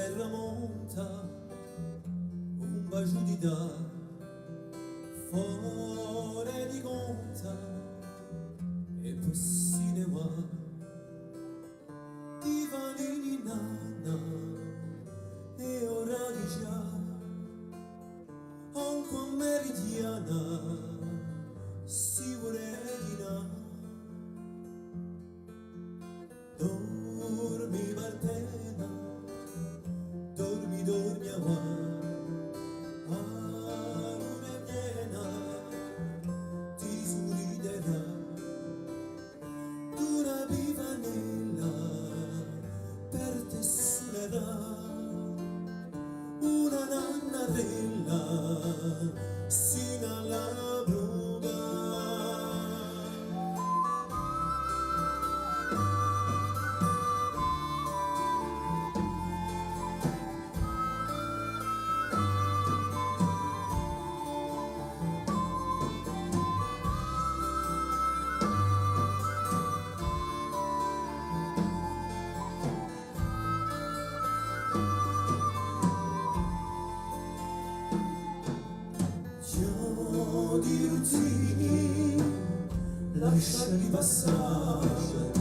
terra monta un bacio di dà fuori di conta e poi si ne va divanini nana e ora che già anche meridiana si vuole di là dormi Martena dormi dormi a luna piena ti sorriderà d'una vivanella per te suonerà una nannarella sino alla bruga. Di routini lasciali passare